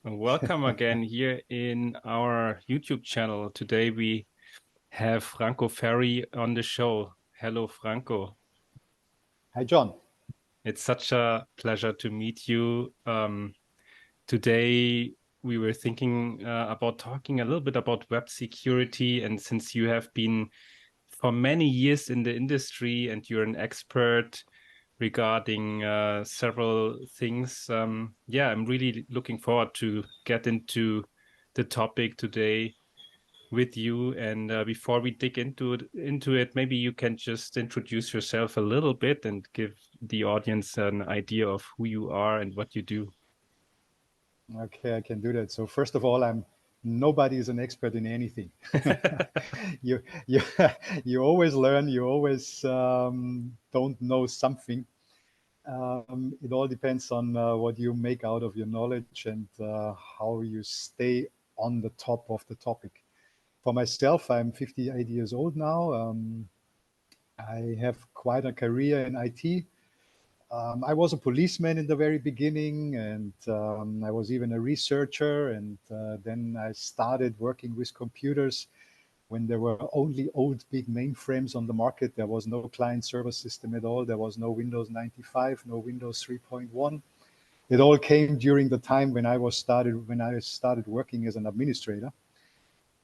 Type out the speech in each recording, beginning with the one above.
Welcome again here in our YouTube channel. Today we have Franco Ferry on the show. Hello, Franco. Hi, John. It's such a pleasure to meet you. Today we were thinking about talking a little bit about web security, and since you have been for many years in the industry and you're an expert regarding several things, yeah, I'm really looking forward to get into the topic today with you. And before we dig into it, maybe you can just introduce yourself a little bit and give the audience an idea of who you are and what you do. Okay, I can do that. So first of all, nobody is an expert in anything. you you you always learn. You always don't know something. It all depends on what you make out of your knowledge and how you stay on the top of the topic. For myself, I'm 58 years old now. I have quite a career in IT. I was a policeman in the very beginning, and I was even a researcher. And then I started working with computers when there were only old big mainframes on the market. There was no client server system at all. There was no Windows 95, no Windows 3.1. It all came during the time when I started working as an administrator.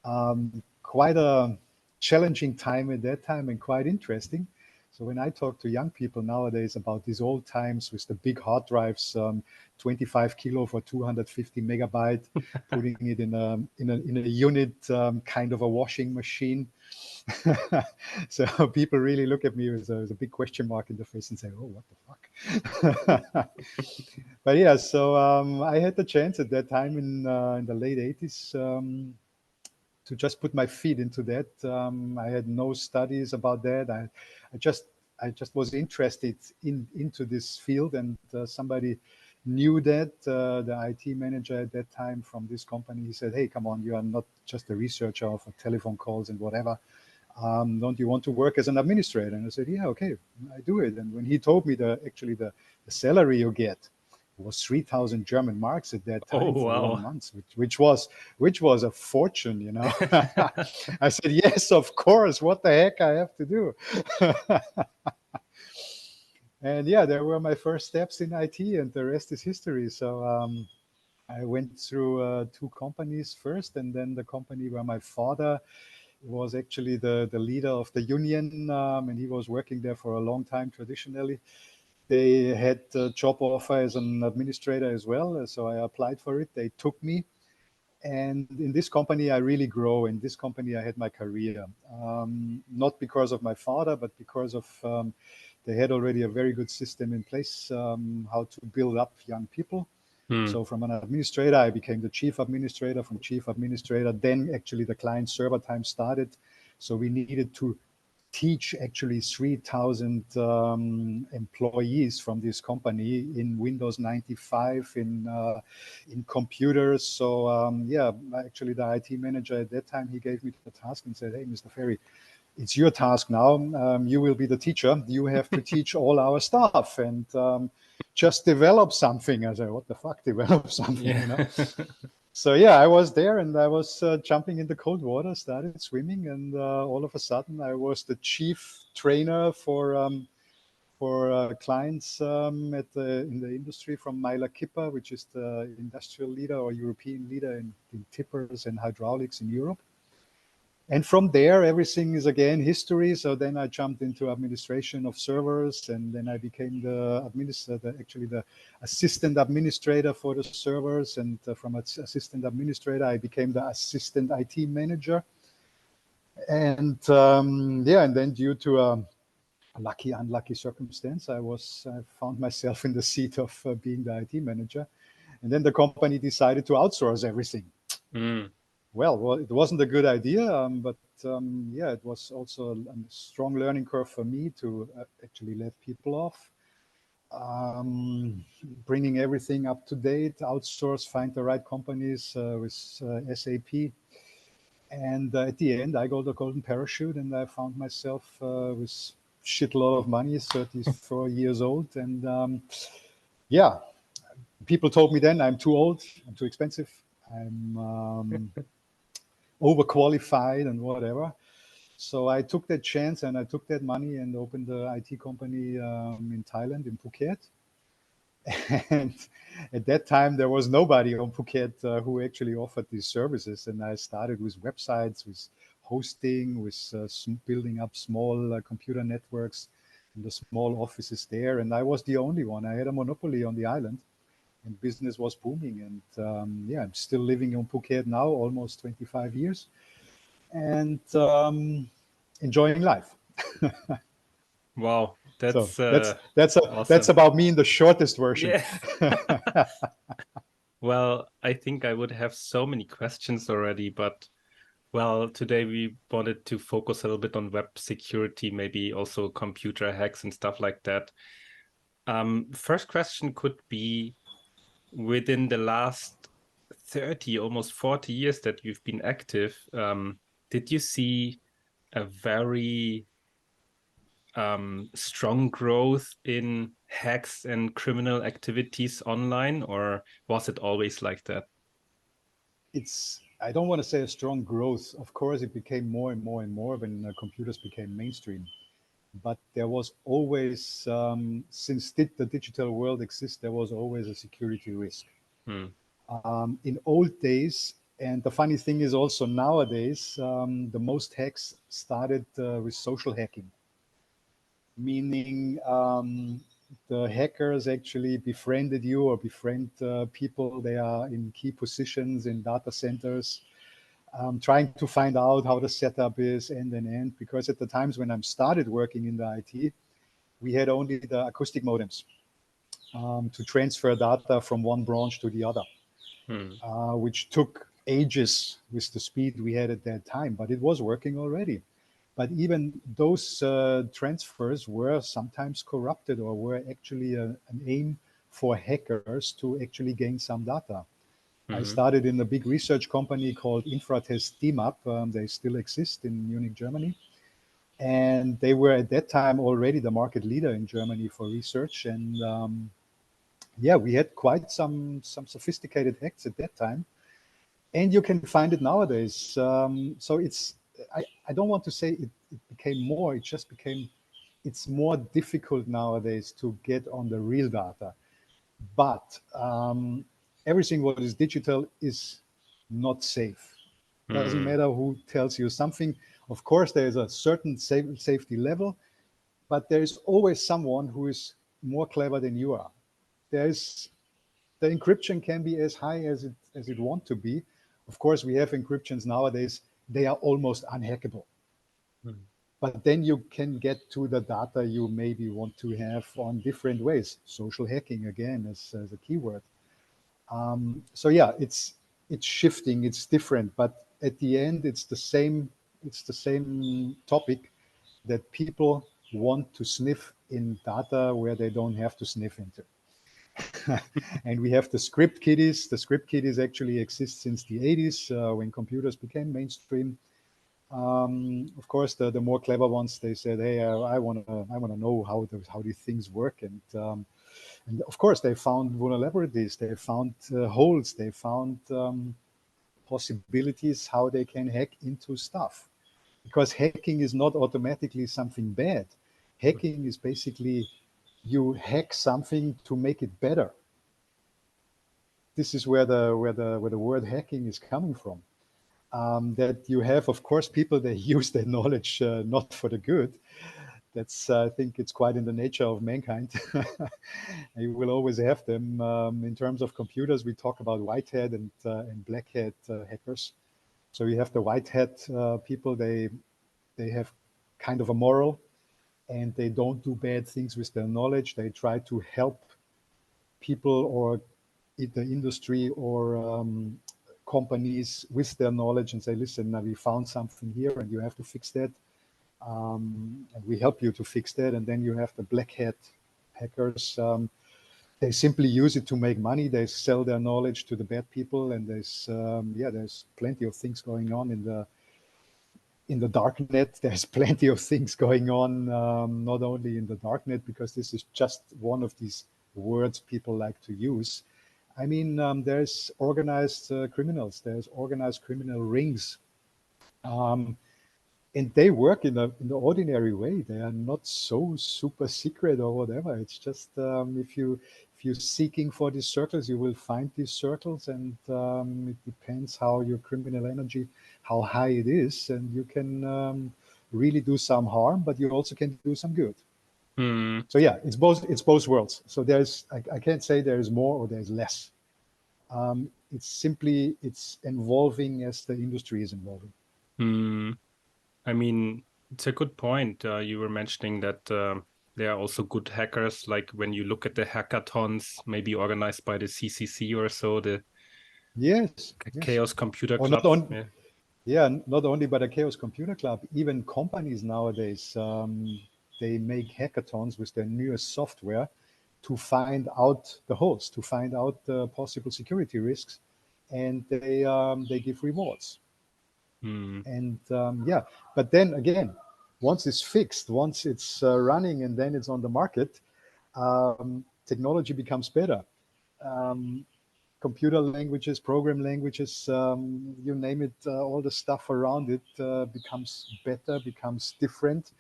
Quite a challenging time at that time and quite interesting. So when I talk to young people nowadays about these old times with the big hard drives, 25 kilo for 250 megabyte, putting it in a unit, kind of a washing machine. So people really look at me with a big question mark in the face and say, "Oh, what the fuck?" But yeah, so I had the chance at that time in the late 80s. To just put my feet into that. I had no studies about that. I just I just was interested into this field, and somebody knew that the IT manager at that time from this company. He said, "Hey, come on, you are not just a researcher for telephone calls and whatever. Don't you want to work as an administrator?" And I said, "Yeah, okay, I do it." And when he told me the salary you get was 3,000 German marks at that Oh, time for one wow. month, which was a fortune, you know. I said, "Yes, of course. What the heck I have to do?" And yeah, there were my first steps in IT, and the rest is history. So I went through two companies first, and then the company where my father was actually the leader of the union, and he was working there for a long time traditionally. They had a job offer as an administrator as well, so I applied for it. They took me, and in this company I really grow. In this company I had my career, not because of my father, but because of they had already a very good system in place, how to build up young people. Hmm. So from an administrator, I became the chief administrator. From chief administrator, then actually the client server time started. So we needed to teach actually 3,000 employees from this company in Windows 95, in computers. So yeah, actually the IT manager at that time, he gave me the task and said, "Hey, Mr. Ferry, it's your task now. You will be the teacher. You have to teach all our staff and just develop something." I said, "What the fuck, develop something, Yeah. you know?" So yeah, I was there, and I was jumping in the cold water, started swimming, and all of a sudden I was the chief trainer for clients in the industry from Myla Kipper, which is the industrial leader or European leader in tippers and hydraulics in Europe. And from there, everything is again history. So then I jumped into administration of servers, and then I became actually the assistant administrator for the servers. And from assistant administrator, I became the assistant IT manager. And yeah, and then due to a lucky, unlucky circumstance, I found myself in the seat of being the IT manager. And then the company decided to outsource everything. Hmm. Well, it wasn't a good idea, but yeah, it was also a strong learning curve for me to actually let people off, bringing everything up to date, outsource, find the right companies with SAP. And at the end, I got a golden parachute, and I found myself with shitload of money, 34 years old, and yeah, people told me then I'm too old, I'm too expensive, I'm overqualified and whatever. So I took that chance and I took that money and opened the IT company in Thailand, in Phuket. And at that time, there was nobody on Phuket who actually offered these services. And I started with websites, with hosting, with building up small computer networks in the small offices there. And I was the only one. I had a monopoly on the island, and business was booming. And yeah, I'm still living on Phuket now, almost 25 years, and enjoying life. Wow, So that's that's awesome. about me in the shortest version. Yeah. Well, I think I would have so many questions already, but well, today we wanted to focus a little bit on web security, maybe also computer hacks and stuff like that. First question could be, within the last 30, almost 40 years that you've been active, did you see a very strong growth in hacks and criminal activities online, or was it always like that? It's, I don't want to say a strong growth. Of course, it became more and more and more when computers became mainstream. But there was always, since the digital world exists, there was always a security risk. Hmm. In old days, and the funny thing is also nowadays, the most hacks started with social hacking, meaning the hackers actually befriended you or befriend people. They are in key positions in data centers, trying to find out how the setup is end. Because at the times when I started working in the IT, we had only the acoustic modems to transfer data from one branch to the other, Hmm. which took ages with the speed we had at that time, but it was working already. But even those transfers were sometimes corrupted or were actually an aim for hackers to actually gain some data. I Hmm. started in a big research company called Infratest DMAP. They still exist in Munich, Germany. And they were at that time already the market leader in Germany for research. And yeah, we had quite some sophisticated hacks at that time. And you can find it nowadays. So it's, I don't want to say it became more, it just became, it's more difficult nowadays to get on the real data. But everything what is digital is not safe. Doesn't Hmm. matter who tells you something. Of course, there is a certain safety level, but there is always someone who is more clever than you are. There is, the encryption can be as high as it want to be. Of course, we have encryptions nowadays. They are almost unhackable. Hmm. But then you can get to the data you maybe want to have on different ways. Social hacking again as a keyword. So yeah, it's shifting, it's different, but at the end, it's the same. It's the same topic that people want to sniff in data where they don't have to sniff into. And we have the script kiddies. The script kiddies actually exist since the 80s when computers became mainstream. Of course, the more clever ones, they said, "Hey, I wanna know how these things work." And of course, they found vulnerabilities, they found holes, they found possibilities how they can hack into stuff. Because hacking is not automatically something bad. Hacking is basically you hack something to make it better. This is where the word hacking is coming from. That you have, of course, people that use their knowledge not for the good. That's, I think, it's quite in the nature of mankind. You will always have them. In terms of computers, we talk about white hat and black hat hackers. So you have the white hat people. They have kind of a moral, and they don't do bad things with their knowledge. They try to help people or the industry or companies with their knowledge and say, listen, now we found something here and you have to fix that. And we help you to fix that. And then you have the black hat hackers. They simply use it to make money. They sell their knowledge to the bad people. And there's plenty of things going on in the dark net. There's plenty of things going on, not only in the dark net, because this is just one of these words people like to use. I mean, there's organized criminals, there's organized criminal rings, um, and they work in the ordinary way. They are not so super secret or whatever. It's just if you're seeking for these circles, you will find these circles, and it depends how your criminal energy, how high it is, and you can really do some harm, but you also can do some good. Hmm. So yeah, it's both worlds. So there's I can't say there is more or there's less. It's simply it's evolving as the industry is evolving. Hmm. I mean, it's a good point. You were mentioning that there are also good hackers. Like when you look at the hackathons, maybe organized by the CCC or so, the Yes, yes. Chaos Computer Or not Club. on, Yeah. yeah, not only by the Chaos Computer Club, even companies nowadays, they make hackathons with their newest software to find out the holes, to find out the possible security risks, and they give rewards. Hmm. And yeah, but then again, once it's fixed, once it's running, and then it's on the market, technology becomes better. Um, Computer languages, program languages, you name it, all the stuff around it becomes better, becomes different,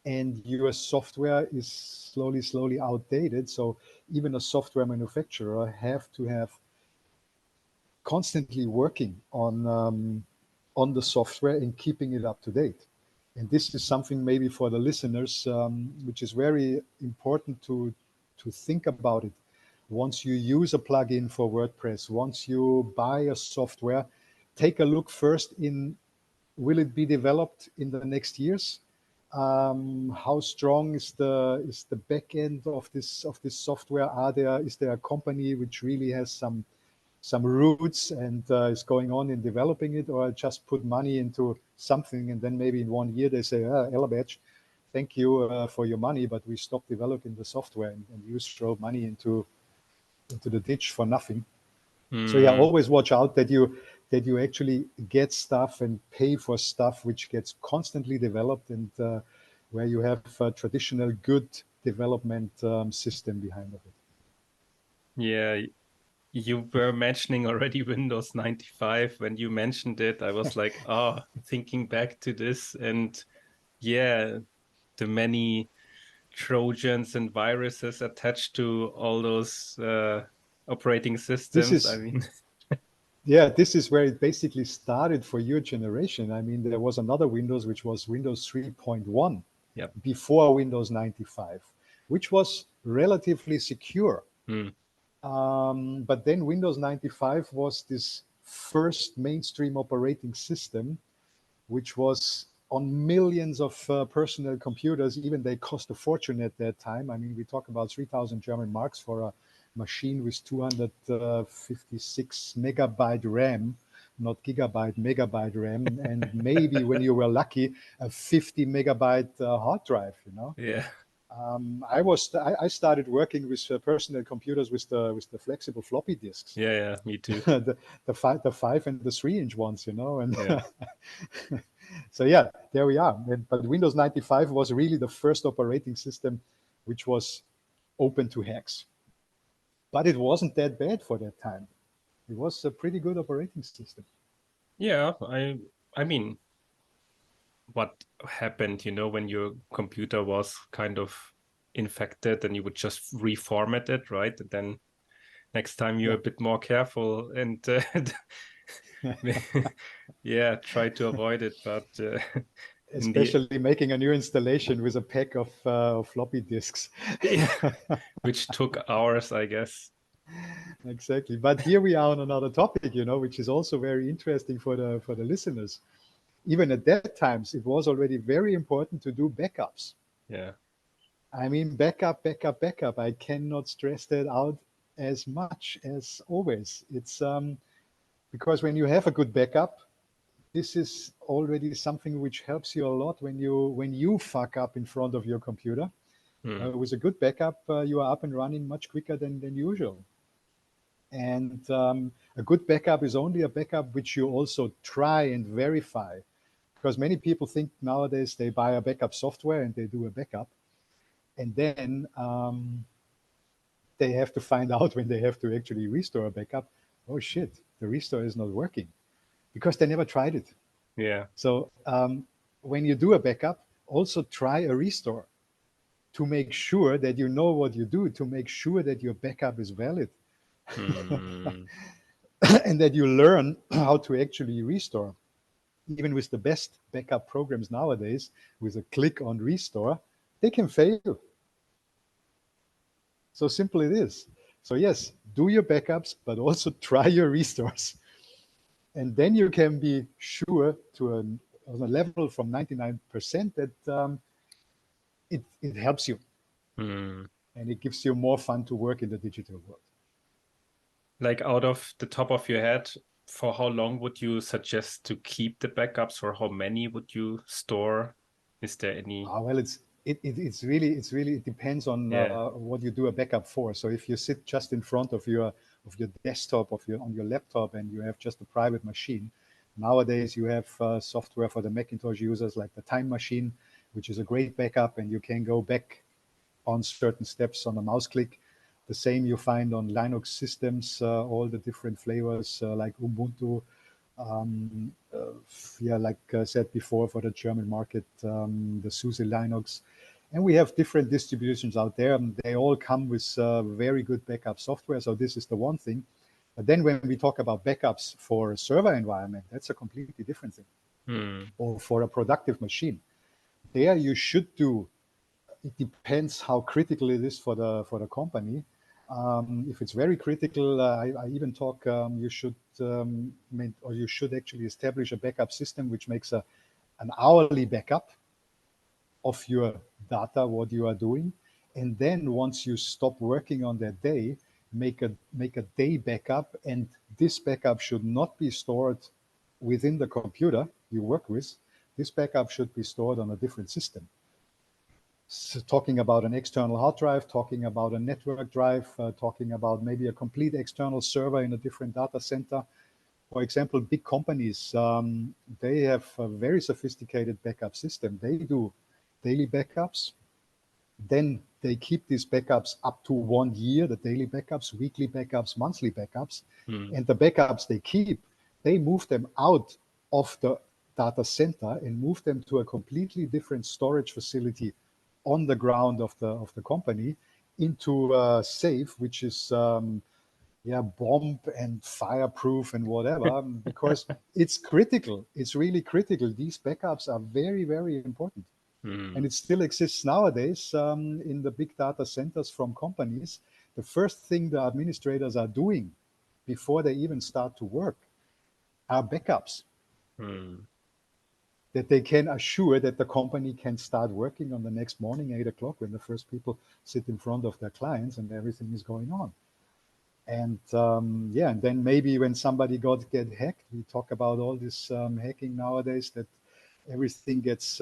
and your software is slowly outdated. So even a software manufacturer have to have constantly working on the software and keeping it up to date. And this is something maybe for the listeners, which is very important to think about it. Once you use a plugin for WordPress, once you buy a software, take a look first in will it be developed in the next years? How strong is the back end of this software? Is there a company which really has some roots and is going on in developing it, or just put money into something and then maybe in 1 year they say, Ella badge, thank you for your money, but we stopped developing the software, and you throw money into the ditch for nothing. So yeah, Hmm. always watch out that you actually get stuff and pay for stuff which gets constantly developed, and where you have a traditional good development system behind of it. Yeah. You were mentioning already Windows 95. When you mentioned it, I was like, oh, thinking back to this. And yeah, the many Trojans and viruses attached to all those operating This systems. I is mean, Yeah, this is where it basically started for your generation. I mean, there was another Windows, which was Windows 3.1 yeah. before Windows 95, which was relatively secure. Hmm. But then Windows 95 was this first mainstream operating system, which was on millions of personal computers. Even they cost a fortune at that time. I mean, we talk about 3,000 German marks for a machine with 256 megabyte RAM, not gigabyte, megabyte RAM, and maybe when you were lucky, a 50 megabyte hard drive. You know, Yeah. I started working with personal computers with the flexible floppy disks, Yeah. Yeah. Me too. the 5 and the 3 inch ones, you know, and Yeah. so yeah, there we are. But Windows 95 was really the first operating system which was open to hacks. But it wasn't that bad for that time. It was a pretty good operating system. Yeah. I mean, what happened, when your computer was kind of infected and you would just reformat it, right? And then next time you're Yeah, a bit more careful and yeah, try to avoid it. But in the especially making a new installation with a pack of floppy disks. yeah, which took hours, I guess. Exactly. But here we are on another topic, you know, which is also very interesting for the listeners. Even at that times, it was already very important to do backups. Yeah. I mean, backup, backup, backup. I cannot stress that out as much as always. It's because when you have a good backup, this is already something which helps you a lot when you fuck up in front of your computer. Hmm. With a good backup, you are up and running much quicker than usual. And a good backup is only a backup which you also try and verify. Because many people think nowadays they buy a backup software and they do a backup. And then they have to find out when they have to actually restore a backup. Oh shit, the restore is not working because they never tried it. Yeah. So when you do a backup, also try a restore to make sure that you know what you do, to make sure that your backup is valid Hmm. and that you learn how to actually restore. Even with the best backup programs nowadays, with a click on restore, they can fail. So simple it is. So yes, do your backups, but also try your restores. And then you can be sure to on a level from 99% that it helps you Hmm. and it gives you more fun to work in the digital world. Like out of the top of your head, for how long would you suggest to keep the backups, or how many would you store? Is there any? Well, it's really it depends on Yeah. what you do a backup for. So if you sit just in front of your desktop on your laptop and you have just a private machine, nowadays you have software for the Macintosh users like the Time Machine, which is a great backup, and you can go back on certain steps on a mouse click. The same you find on Linux systems, all the different flavors like Ubuntu. Yeah, like I said before, for the German market, the SUSE Linux. And we have different distributions out there. And they all come with very good backup software. So this is the one thing. But then when we talk about backups for a server environment, that's a completely different thing. Hmm. Or for a productive machine. There you should do, it depends how critical it is for the company. If it's very critical, I even talk you should or you should actually establish a backup system which makes an hourly backup of your data, what you are doing, and then once you stop working on that day, make a day backup, and this backup should not be stored within the computer you work with. This backup should be stored on a different system. So talking about an external hard drive, talking about a network drive, talking about maybe a complete external server in a different data center. For example, big companies, they have a very sophisticated backup system. They do daily backups. Then they keep these backups up to 1 year, the daily backups, weekly backups, monthly backups. Hmm. And the backups they keep, they move them out of the data center and move them to a completely different storage facility on the ground of the company into a safe, which is yeah, bomb and fireproof and whatever, because it's critical. It's really critical. These backups are very, very important. And Hmm. it still exists nowadays in the big data centers from companies. The first thing the administrators are doing before they even start to work are backups, Hmm. that they can assure that the company can start working on the next morning, 8 o'clock, when the first people sit in front of their clients and everything is going on. And yeah, and then maybe when somebody get hacked, we talk about all this hacking nowadays, that everything gets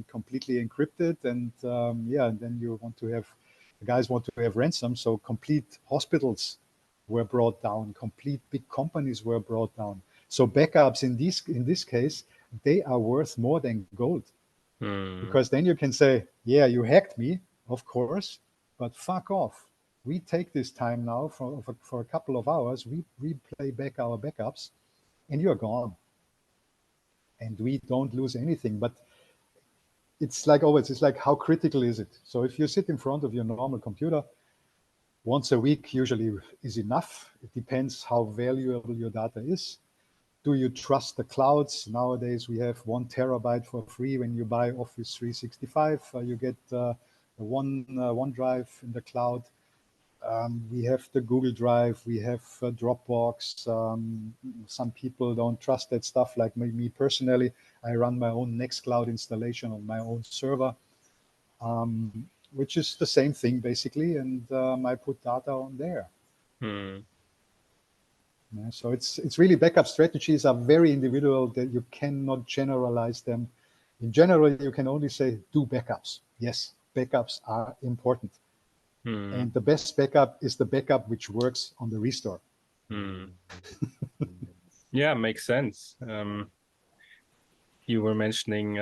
completely encrypted, and yeah, and then the guys want to have ransom, so complete hospitals were brought down, complete big companies were brought down. So backups in this case, they are worth more than gold, Hmm. because then you can say, yeah, you hacked me, of course, but fuck off. We take this time now for a couple of hours. We play back our backups, and you're gone, and we don't lose anything. But it's like always, it's like, how critical is it? So if you sit in front of your normal computer, once a week usually is enough. It depends how valuable your data is. Do you trust the clouds? Nowadays, we have 1 terabyte for free when you buy Office 365. You get OneDrive in the cloud. We have the Google Drive. We have Dropbox. Some people don't trust that stuff. Like me personally, I run my own Nextcloud installation on my own server, which is the same thing basically, and I put data on there. Hmm. Yeah, so it's really, backup strategies are very individual, that you cannot generalize them. In general, you can only say do backups. Yes, backups are important. Hmm. And the best backup is the backup which works on the restore. Hmm. Yeah, makes sense. You were mentioning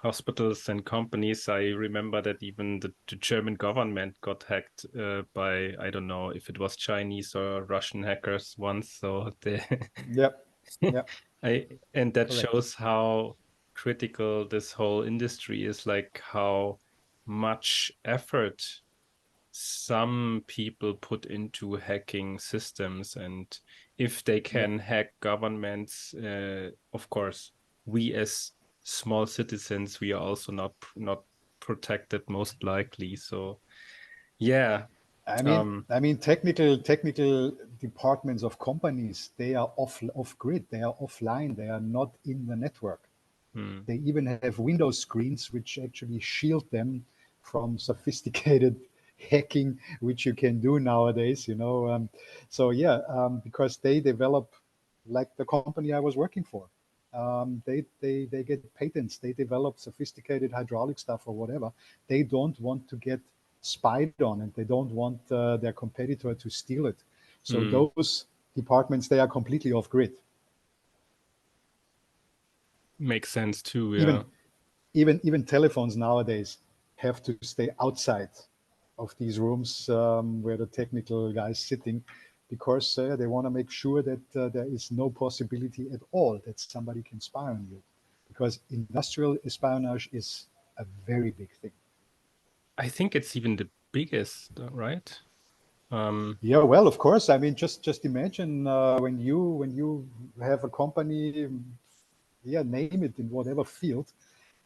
hospitals and companies. I remember that even the German government got hacked by, I don't know if it was Chinese or Russian hackers once. So they Yep. Yep. I and that Correct. shows how critical this whole industry is, like how much effort some people put into hacking systems. And if they Yep. can hack governments, of course, we as small citizens, we are also not protected most likely. So yeah. I mean, um I mean, technical departments of companies, they are off grid, they are offline, they are not in the network. hmm, They even have Windows screens which actually shield them from sophisticated hacking, which you can do nowadays. So yeah, because they develop, like the company I was working for, they get patents, they develop sophisticated hydraulic stuff or whatever. They don't want to get spied on, and they don't want their competitor to steal it. So hmm, those departments, they are completely off grid. makes sense too, yeah. Even even telephones nowadays have to stay outside of these rooms where the technical guys sitting, because they want to make sure that there is no possibility at all that somebody can spy on you, because industrial espionage is a very big thing. I think it's even the biggest, right? um Yeah, well, of course. I mean, just imagine when you have a company, yeah, name it in whatever field,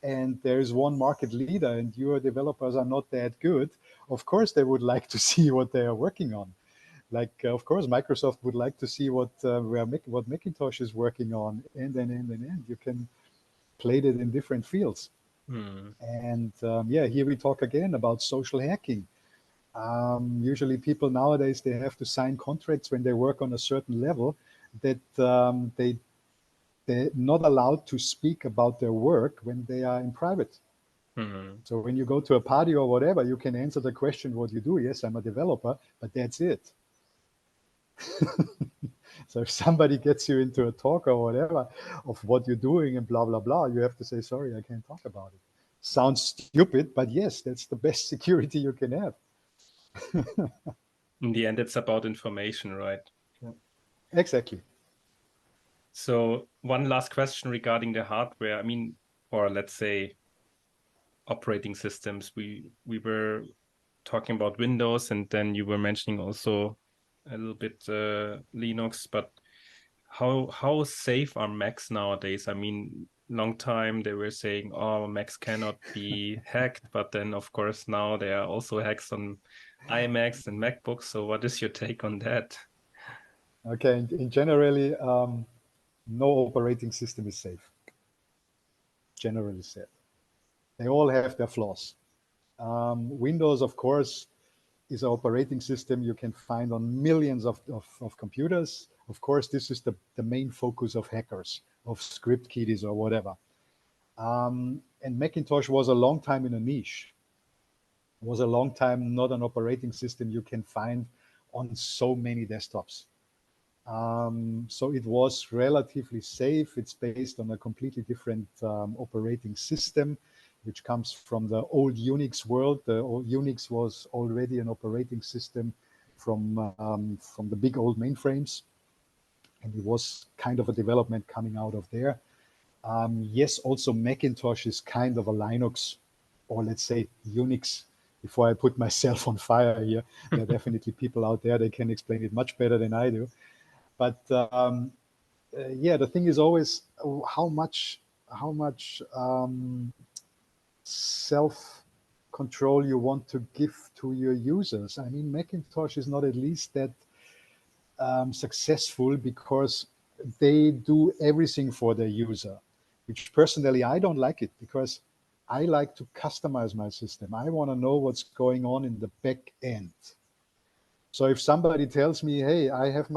and there's one market leader and your developers are not that good. Of course they would like to see what they are working on. Like, of course Microsoft would like to see what Macintosh is working on, and you can play it in different fields. hmm, And yeah, here we talk again about social hacking. Usually people nowadays, they have to sign contracts when they work on a certain level, that they're not allowed to speak about their work when they are in private. hmm. So when you go to a party or whatever, you can answer the question, what you do. Yes, I'm a developer, but that's it. So if somebody gets you into a talk or whatever of what you're doing and blah, blah, blah, you have to say, sorry, I can't talk about it. Sounds stupid, but yes, that's the best security you can have. In the end, it's about information, right? Yeah. Exactly. So one last question regarding the hardware. I mean, or let's say operating systems. We were talking about Windows, and then you were mentioning also a little bit Linux. But how safe are Macs nowadays? I mean, long time they were saying, oh, Macs cannot be hacked, but then of course now there are also hacks on iMacs and MacBooks. So what is your take on that? Okay, in generally, no operating system is safe, generally said. They all have their flaws. Windows, of course, is an operating system you can find on millions of computers. Of course, this is the main focus of hackers, of script kiddies or whatever. And Macintosh was a long time in a niche, was a long time not an operating system you can find on so many desktops. So it was relatively safe. It's based on a completely different operating system, which comes from the old Unix world. The old Unix was already an operating system from the big old mainframes, and it was kind of a development coming out of there. Yes, also Macintosh is kind of a Linux, or let's say Unix. Before I put myself on fire here, there are definitely people out there that can explain it much better than I do. But yeah, the thing is always how much self control you want to give to your users. I mean, Macintosh is not at least that successful because they do everything for their user, which personally I don't like it, because I like to customize my system. I want to know what's going on in the back end. So if somebody tells me, hey, I have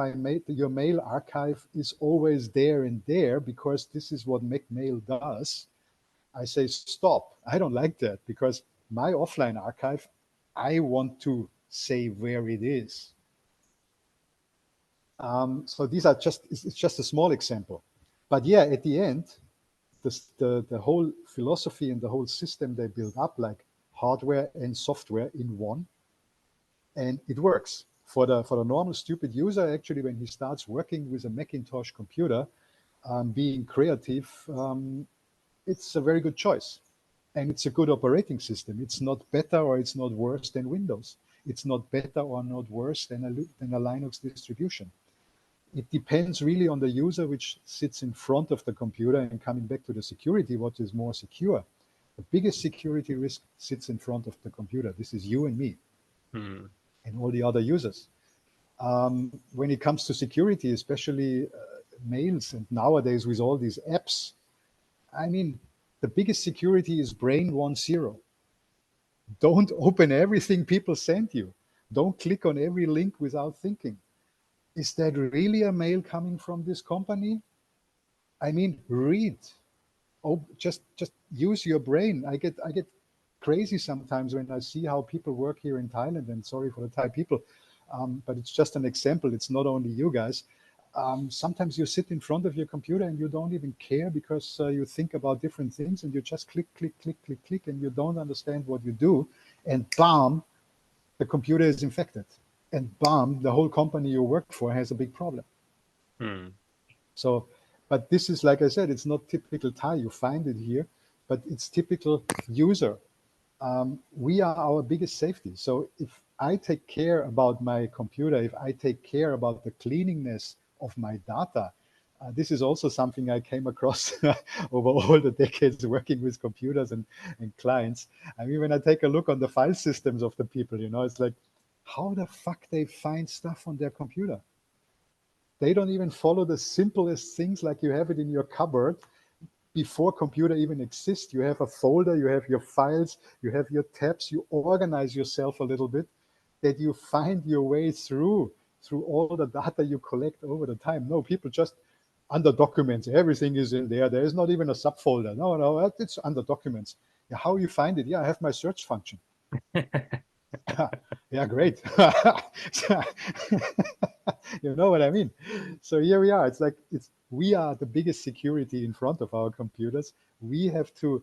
your mail archive is always there and there because this is what Mail does, I say, stop. I don't like that, because my offline archive, I want to say where it is. So these are just, it's just a small example. But yeah, at the end, the whole philosophy and the whole system they build up, like hardware and software in one, and it works. For the normal stupid user, actually, when he starts working with a Macintosh computer, being creative, it's a very good choice. And it's a good operating system. It's not better or it's not worse than Windows. It's not better or not worse than a Linux distribution. It depends really on the user which sits in front of the computer. And coming back to the security, what is more secure? The biggest security risk sits in front of the computer. This is you and me and all the other users. When it comes to security, especially mails, and nowadays with all these apps, I mean, the biggest security is brain 10. Don't open everything people send you. Don't click on every link without thinking. Is that really a mail coming from this company? I mean, read. Oh, just use your brain. I get crazy sometimes when I see how people work here in Thailand. And sorry for the Thai people, but it's just an example. It's not only you guys. Sometimes you sit in front of your computer and you don't even care because you think about different things and you just click, click, click, click, click, and you don't understand what you do. And bam, the computer is infected. And bam, the whole company you work for has a big problem. So, but this is, like I said, it's not typical Thai. You find it here, but it's typical user. We are our biggest safety. So if I take care about my computer, if I take care about the cleanliness of my data, this is also something I came across over all the decades working with computers and clients. I mean, when I take a look on the file systems of the people, it's like, how the fuck they find stuff on their computer? They don't even follow the simplest things, like you have it in your cupboard. Before computer even exists, you have a folder, you have your files, you have your tabs, you organize yourself a little bit, that you find your way through all the data you collect over the time. No, people just under documents, everything is in there. There is not even a subfolder. No, it's under documents. Yeah, how you find it? Yeah, I have my search function. Yeah, great. You know what I mean? So here we are. It's like we are the biggest security in front of our computers. We have to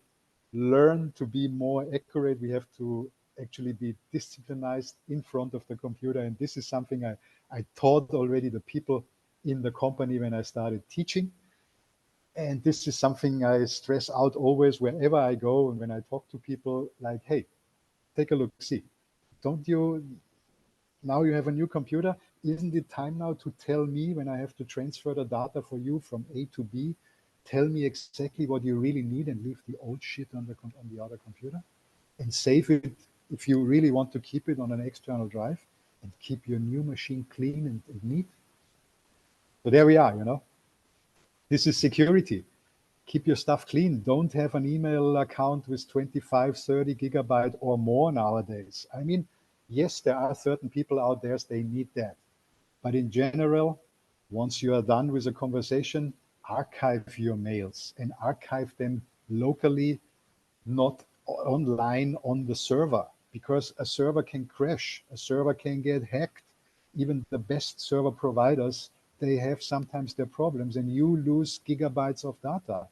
learn to be more accurate. We have to actually be disciplined in front of the computer. And this is something I taught already the people in the company when I started teaching. And this is something I stress out always wherever I go and when I talk to people, like, hey, take a look, see. Don't you, now you have a new computer, isn't it time now to tell me when I have to transfer the data for you from A to B, tell me exactly what you really need and leave the old shit on the other computer and save it if you really want to keep it on an external drive and keep your new machine clean and neat. So there we are. This is security. Keep your stuff clean. Don't have an email account with 25, 30 gigabyte or more nowadays. I mean, yes, there are certain people out there, they need that. But in general, once you are done with a conversation, archive your mails and archive them locally, not online on the server, because a server can crash, a server can get hacked. Even the best server providers, they have sometimes their problems and you lose gigabytes of data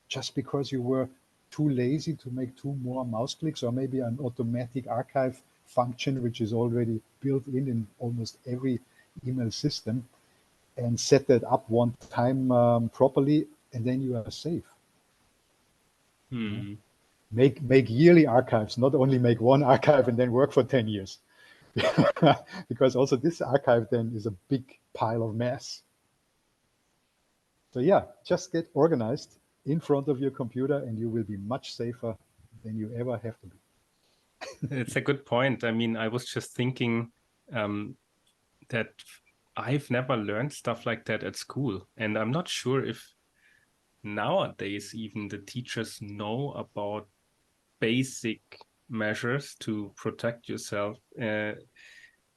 just because you were too lazy to make two more mouse clicks, or maybe an automatic archive function, which is already built in almost every email system, and set that up one time properly, and then you are safe. Make yearly archives, not only make one archive and then work for 10 years. Because also this archive then is a big pile of mess. So yeah, just get organized in front of your computer and you will be much safer than you ever have to be. It's a good point. I mean, I was just thinking that I've never learned stuff like that at school. And I'm not sure if nowadays even the teachers know about basic measures to protect yourself.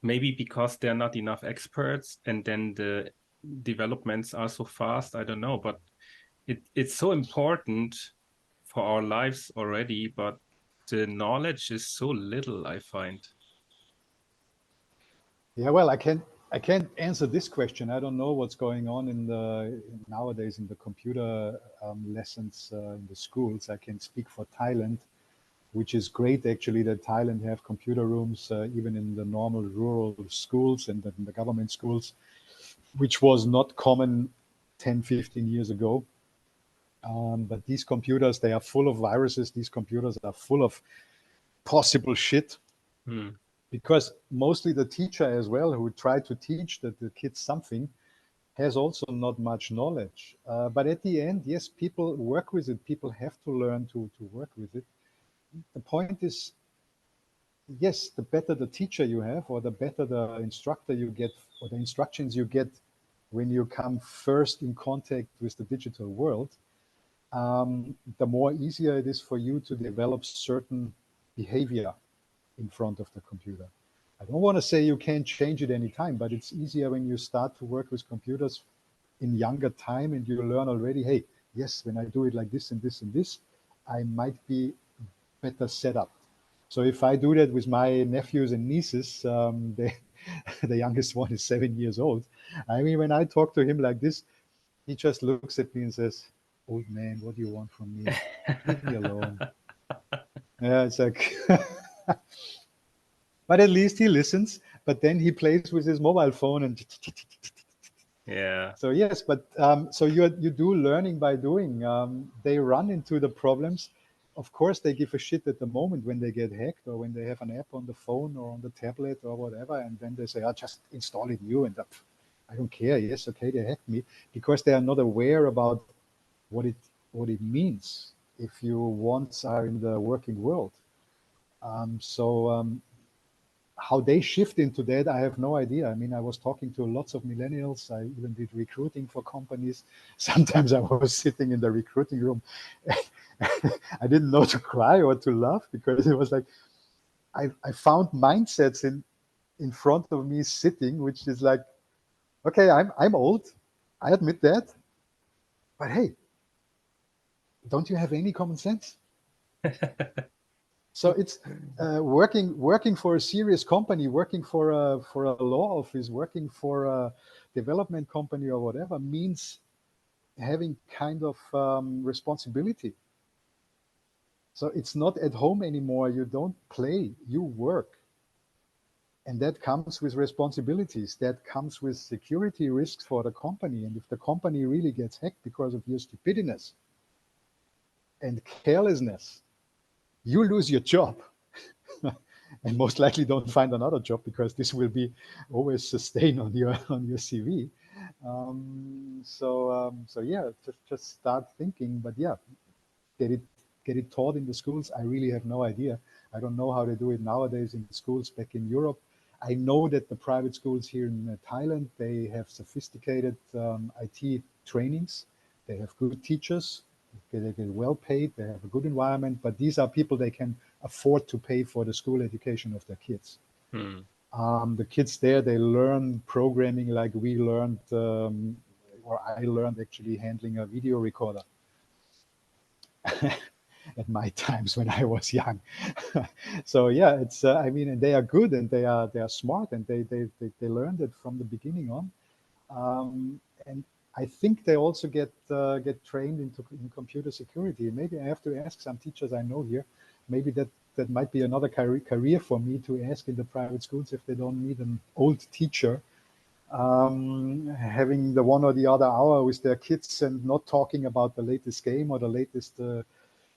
Maybe because there are not enough experts and then the developments are so fast. I don't know, but it's so important for our lives already, but the knowledge is so little, I find. Yeah, well, I can I can't answer this question. I don't know what's going on nowadays in the computer lessons in the schools. I can speak for Thailand, which is great actually that Thailand have computer rooms even in the normal rural schools and in the government schools, which was not common 10, 15 years ago. But these computers, they are full of viruses. These computers are full of possible shit Hmm. because mostly the teacher as well, who tried to teach the kids something, has also not much knowledge. But at the end, yes, people work with it. People have to learn to work with it. The point is, yes, the better the teacher you have, or the better the instructor you get, or the instructions you get when you come first in contact with the digital world, the more easier it is for you to develop certain behavior in front of the computer. I don't want to say you can't change it anytime, but it's easier when you start to work with computers in younger time and you learn already, hey, yes, when I do it like this and this and this, I might be better set up. So if I do that with my nephews and nieces, the youngest one is 7 years old. I mean, when I talk to him like this, he just looks at me and says, "Old man, what do you want from me? Leave me alone." Yeah, it's like, but at least he listens. But then he plays with his mobile phone and Yeah. so yes, but so you do learning by doing. They run into the problems. Of course, they give a shit at the moment when they get hacked or when they have an app on the phone or on the tablet or whatever, and then they say, "I just install it new," and I don't care. Yes, okay, they hacked me because they are not aware about what it means if you once are in the working world. So how they shift into that, I have no idea. I mean, I was talking to lots of millennials. I even did recruiting for companies. Sometimes I was sitting in the recruiting room. I didn't know to cry or to laugh because it was like I found mindsets in front of me sitting, which is like, okay, I'm old. I admit that. But hey, don't you have any common sense? So it's working for a serious company, working for a law office, working for a development company or whatever means having kind of responsibility. So it's not at home anymore. You don't play, you work. And that comes with responsibilities. That comes with security risks for the company. And if the company really gets hacked because of your stupidness and carelessness, you lose your job. And most likely don't find another job because this will be always sustained on your CV. So yeah, just start thinking. But yeah, get it get it taught in the schools. I really have no idea. I don't know how they do it nowadays in schools back in Europe. I know that the private schools here in Thailand, they have sophisticated IT trainings. They have good teachers. They get well paid. They have a good environment. But these are people they can afford to pay for the school education of their kids. Hmm. The kids there, they learn programming like we learned, or I learned actually handling a video recorder at my times when I was young. So yeah, it's I mean, and they are good and they are smart and they learned it from the beginning on. And I think they also get trained in computer security. Maybe I have to ask some teachers I know here. Maybe that might be another career for me to ask in the private schools if they don't need an old teacher having the one or the other hour with their kids and not talking about the latest game or the latest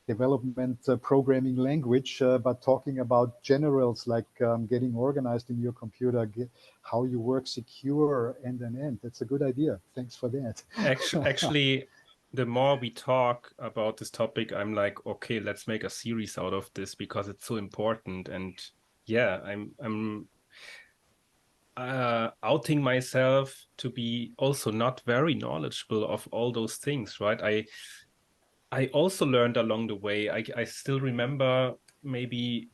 development programming language, but talking about generals like getting organized in your computer, how you work secure end and end. That's a good idea. Thanks for that. Actually, the more we talk about this topic, I'm like, okay, let's make a series out of this because it's so important. And yeah, I'm outing myself to be also not very knowledgeable of all those things, right? I also learned along the way. I still remember maybe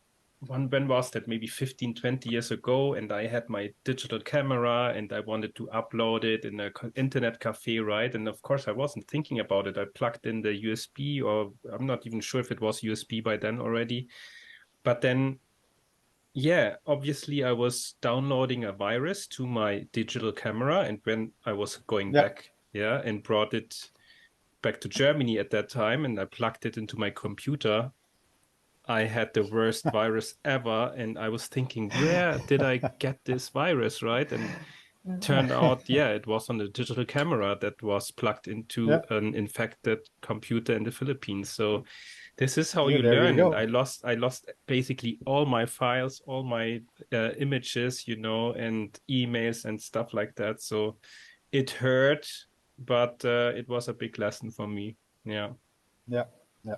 when was that? Maybe 15, 20 years ago, and I had my digital camera and I wanted to upload it in a internet cafe, right? And of course, I wasn't thinking about it. I plugged in the USB, or I'm not even sure if it was USB by then already. But then Yeah, obviously I was downloading a virus to my digital camera, and when I was going Yeah, back, yeah, and brought it back to Germany at that time, and I plugged it into my computer, I had the worst virus ever, and I was thinking, where did I get this virus, right? And turned out, yeah, it was on the digital camera that was plugged into yeah, an infected computer in the Philippines. So this is how yeah. you There you learn. And go. I lost basically all my files, all my images, and emails and stuff like that. So it hurt, but it was a big lesson for me. Yeah. Yeah, yeah.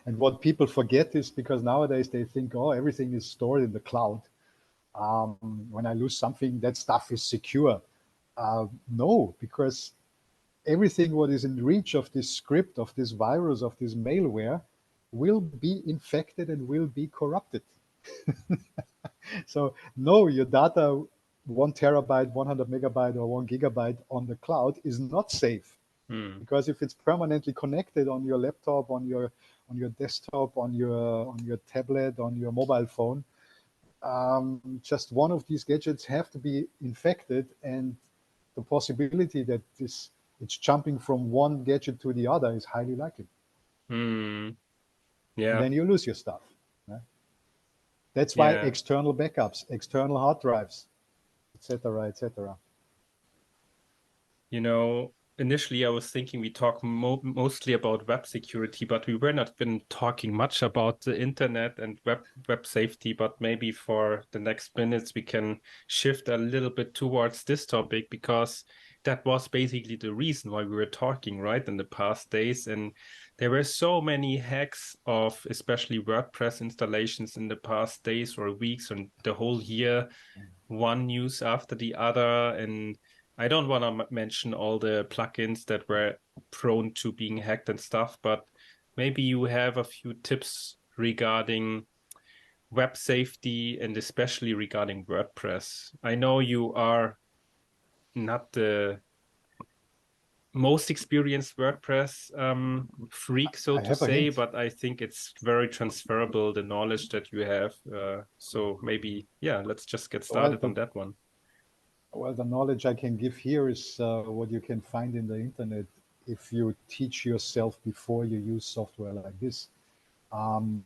And what people forget is because nowadays they think, oh, everything is stored in the cloud. When I lose something, that stuff is secure. No, because everything what is in reach of this script, of this virus, of this malware, will be infected and will be corrupted. So no, your data, 1 terabyte, 100 megabyte, or 1 gigabyte on the cloud is not safe. Hmm. Because if it's permanently connected on your laptop, on your desktop, on your tablet, on your mobile phone, just one of these gadgets have to be infected, and the possibility that this it's jumping from one gadget to the other is highly likely, Hmm. and Yeah. then you lose your stuff. Right? That's why Yeah. external backups, external hard drives, etc., etc. Initially I was thinking we talk mostly about web security, but we were not been talking much about the internet and web safety. But maybe for the next minutes we can shift a little bit towards this topic, because that was basically the reason why we were talking, right, in the past days. And there were so many hacks of especially WordPress installations in the past days or weeks and the whole year, one news after the other. And I don't want to mention all the plugins that were prone to being hacked and stuff, but maybe you have a few tips regarding web safety and especially regarding WordPress. I know you are not the most experienced WordPress freak, so I to have a say, hint. but I think it's very transferable, the knowledge that you have. So maybe, yeah, let's just get Well, started on that one. the knowledge I can give here is what you can find in the internet if you teach yourself before you use software like this. Um,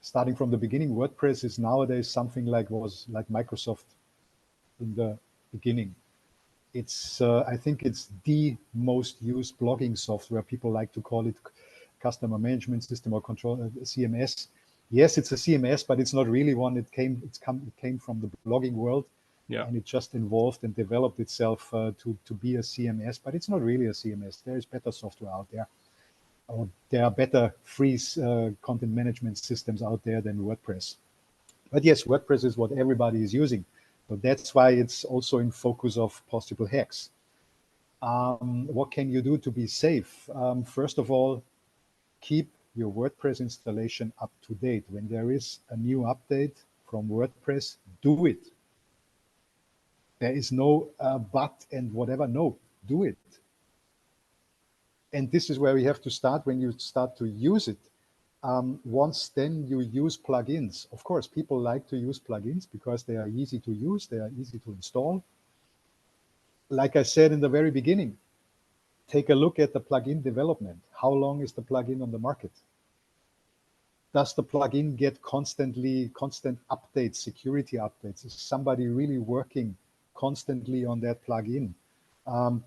Starting from the beginning, WordPress is nowadays something like was like Microsoft in the beginning. I think it's the most used blogging software. People like to call it customer management system or control CMS. Yes, it's a CMS, but it's not really one. It came from the blogging world, Yeah. and it just evolved and developed itself to be a CMS. But it's not really a CMS. There is better software out there. Or there are better free content management systems out there than WordPress. But yes, WordPress is what everybody is using. So that's why it's also in focus of possible hacks. What can you do to be safe? First of all, keep your WordPress installation up to date. When there is a new update from WordPress, do it. There is no but and whatever. No, do it. And this is where we have to start when you start to use it. Once then you use plugins. Of course, people like to use plugins because they are easy to use, they are easy to install. Like I said in the very beginning, take a look at the plugin development. How long is the plugin on the market? Does the plugin get constant updates, security updates? Is somebody really working constantly on that plugin?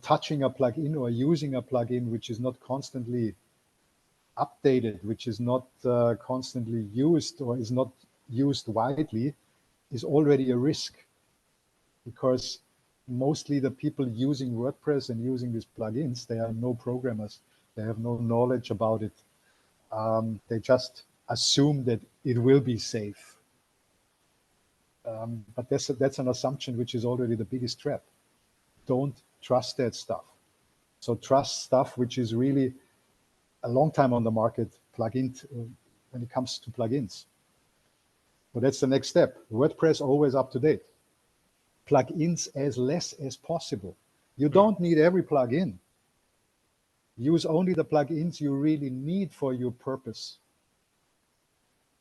Touching a plugin or using a plugin which is not constantly updated, which is not constantly used or is not used widely, is already a risk, because mostly the people using WordPress and using these plugins, they are no programmers. They have no knowledge about it. They just assume that it will be safe. But that's an assumption which is already the biggest trap. Don't trust that stuff. So trust stuff which is really a long time on the market, when it comes to plugins. So that's the next step. WordPress always up to date. Plugins as less as possible. You Hmm. don't need every plugin. Use only the plugins you really need for your purpose.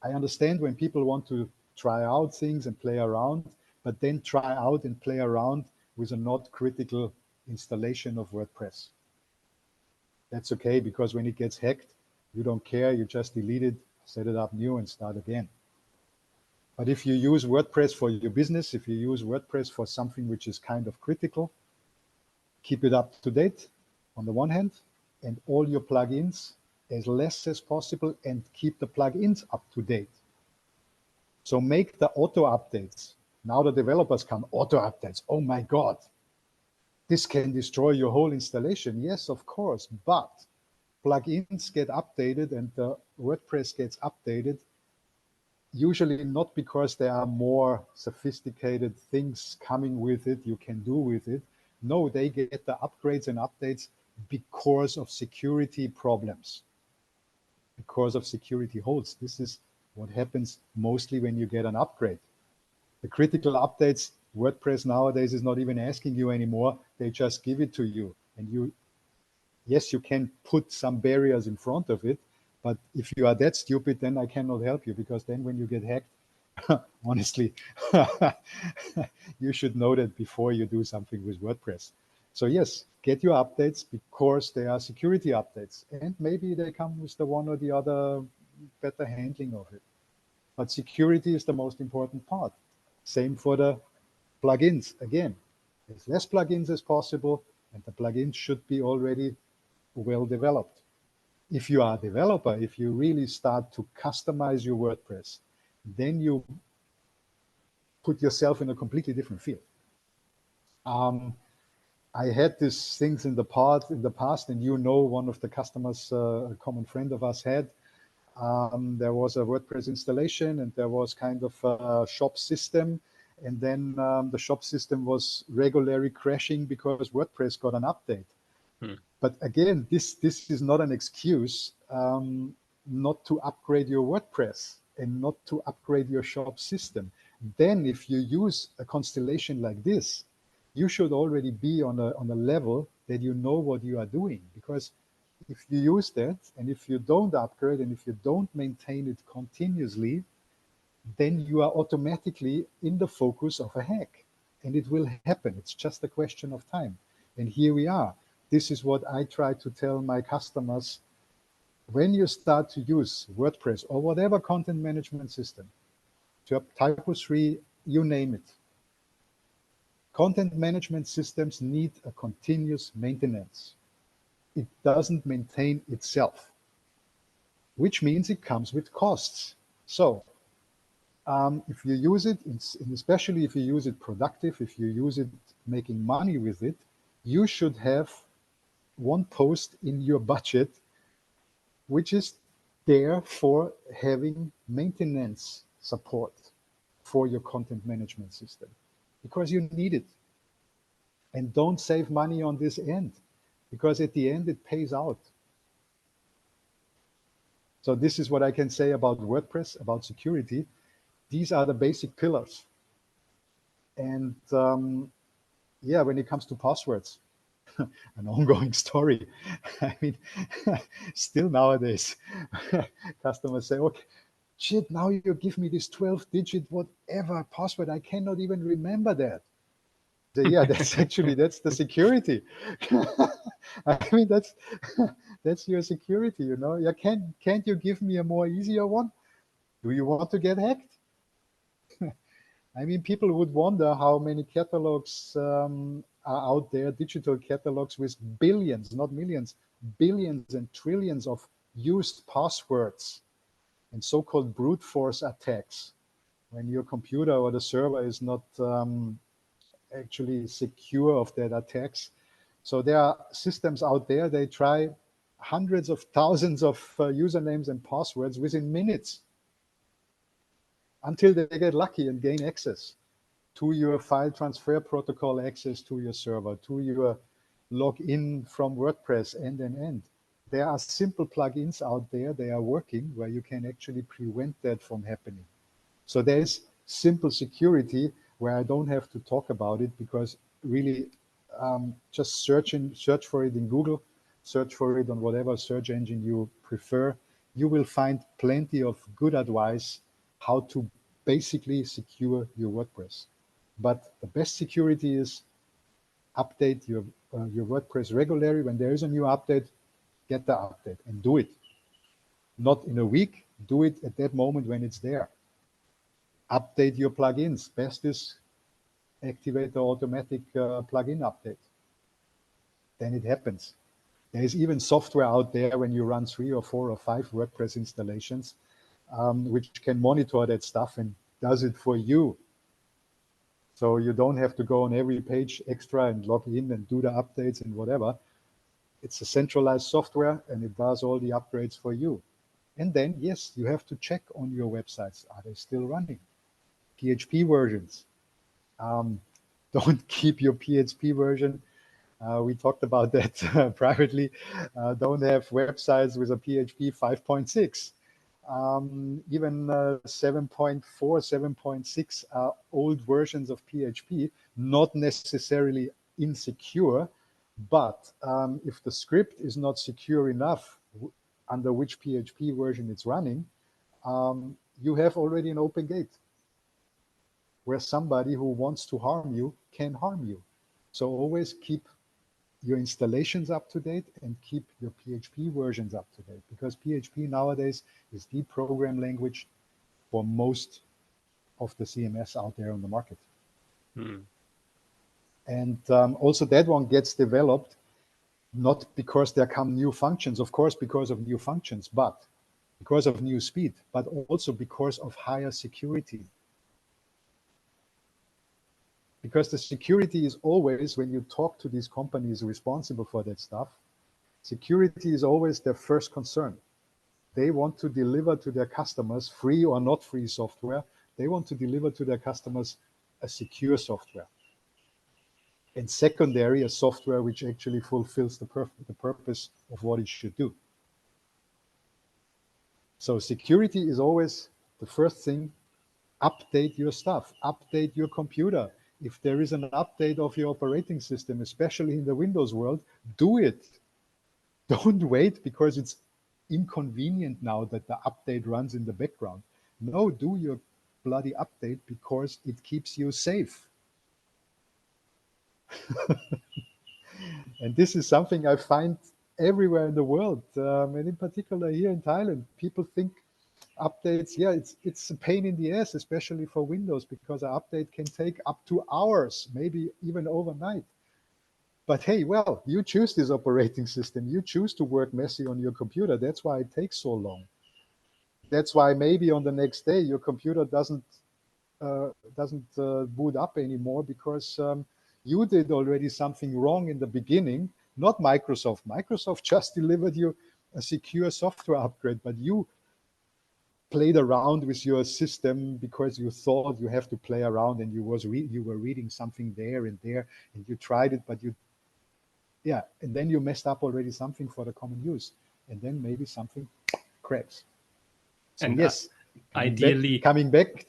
I understand when people want to try out things and play around, but then try out and play around with a not critical installation of WordPress. That's okay, because when it gets hacked, you don't care, you just delete it, set it up new and start again. But if you use WordPress for your business, if you use WordPress for something which is kind of critical, keep it up to date on the one hand, and all your plugins as less as possible, and keep the plugins up to date. So make the auto updates. Now the developers come, auto updates. Oh my God, this can destroy your whole installation. Yes, of course, but plugins get updated and the WordPress gets updated, usually not because there are more sophisticated things coming with it, you can do with it. No, they get the upgrades and updates because of security problems, because of security holes. This is what happens mostly when you get an upgrade. The critical updates, WordPress nowadays is not even asking you anymore. They just give it to you. And you, yes, you can put some barriers in front of it, but if you are that stupid, then I cannot help you, because then when you get hacked, honestly, you should know that before you do something with WordPress. So yes, get your updates because they are security updates, and maybe they come with the one or the other better handling of it. But security is the most important part. Same for the plugins. Again, as less plugins as possible, and the plugins should be already well developed. If you are a developer, if you really start to customize your WordPress, then you put yourself in a completely different field. I had these things in the past, and you know, one of the customers, a common friend of us had, there was a WordPress installation and there was kind of a shop system. And then the shop system was regularly crashing because WordPress got an update. But again, this is not an excuse not to upgrade your WordPress and not to upgrade your shop system. Then if you use a constellation like this, you should already be on a level that you know what you are doing. Because if you use that, and if you don't upgrade, and if you don't maintain it continuously, then you are automatically in the focus of a hack. And it will happen. It's just a question of time. And here we are. This is what I try to tell my customers. When you start to use WordPress or whatever content management system, Typo 3, you name it, content management systems need a continuous maintenance. It doesn't maintain itself, which means it comes with costs. So if you use it, especially if you use it productive, if you use it making money with it, you should have one post in your budget which is there for having maintenance support for your content management system, because you need it. And don't save money on this end, because at the end it pays out. So this is what I can say about WordPress, about security. These are the basic pillars. And yeah, when it comes to passwords, an ongoing story. I mean, still nowadays, customers say, okay, shit, now you give me this 12-digit whatever password. I cannot even remember that. Yeah, that's the security. I mean, that's your security, you know. Yeah, can't you give me a more easier one? Do you want to get hacked? I mean, people would wonder how many catalogs are out there, digital catalogs with billions, not millions, billions and trillions of used passwords and so-called brute force attacks, when your computer or the server is not actually secure of that attacks. So there are systems out there, they try hundreds of thousands of usernames and passwords within minutes, until they get lucky and gain access to your file transfer protocol, access to your server, to your login from WordPress, end. There are simple plugins out there, they are working, where you can actually prevent that from happening. So there's simple security where I don't have to talk about it, because really just search for it in Google, search for it on whatever search engine you prefer. You will find plenty of good advice how to basically secure your WordPress. But the best security is update your WordPress regularly. When there is a new update, get the update and do it. Not in a week, do it at that moment when it's there. Update your plugins. Best is activate the automatic plugin update. Then it happens. There is even software out there when you run 3 or 4 or 5 WordPress installations, which can monitor that stuff and does it for you. So you don't have to go on every page extra and log in and do the updates and whatever. It's a centralized software and it does all the upgrades for you. And then, yes, you have to check on your websites. Are they still running? PHP versions. Don't keep your PHP version. We talked about that privately. Don't have websites with a PHP 5.6. Even 7.4, 7.6 are old versions of PHP, not necessarily insecure, but if the script is not secure enough under which PHP version it's running, you have already an open gate where somebody who wants to harm you can harm you. So always keep your installations up to date and keep your PHP versions up to date, because PHP nowadays is the program language for most of the CMS out there on the market. And also that one gets developed not because there come new functions, of course, because of new functions, but because of new speed, but also because of higher security. Because the security is always, when you talk to these companies responsible for that stuff, security is always their first concern. They want to deliver to their customers, free or not free software, they want to deliver to their customers a secure software. And secondary, a software which actually fulfills the purpose of what it should do. So security is always the first thing. Update your stuff, update your computer. If there is an update of your operating system, especially in the Windows world, do it. Don't wait because it's inconvenient now that the update runs in the background. No, do your bloody update because it keeps you safe. And this is something I find everywhere in the world, and in particular here in Thailand. People think updates, yeah, it's a pain in the ass, especially for Windows, because an update can take up to hours, maybe even overnight. But hey, well, you choose this operating system. You choose to work messy on your computer. That's why it takes so long. That's why maybe on the next day your computer doesn't boot up anymore, because you did already something wrong in the beginning. Not Microsoft. Microsoft just delivered you a secure software upgrade, but you played around with your system because you thought you have to play around, and you were reading something there and there, and you tried it, but and then you messed up already something for the common use, and then maybe something cracks. So and yes, ideally, coming back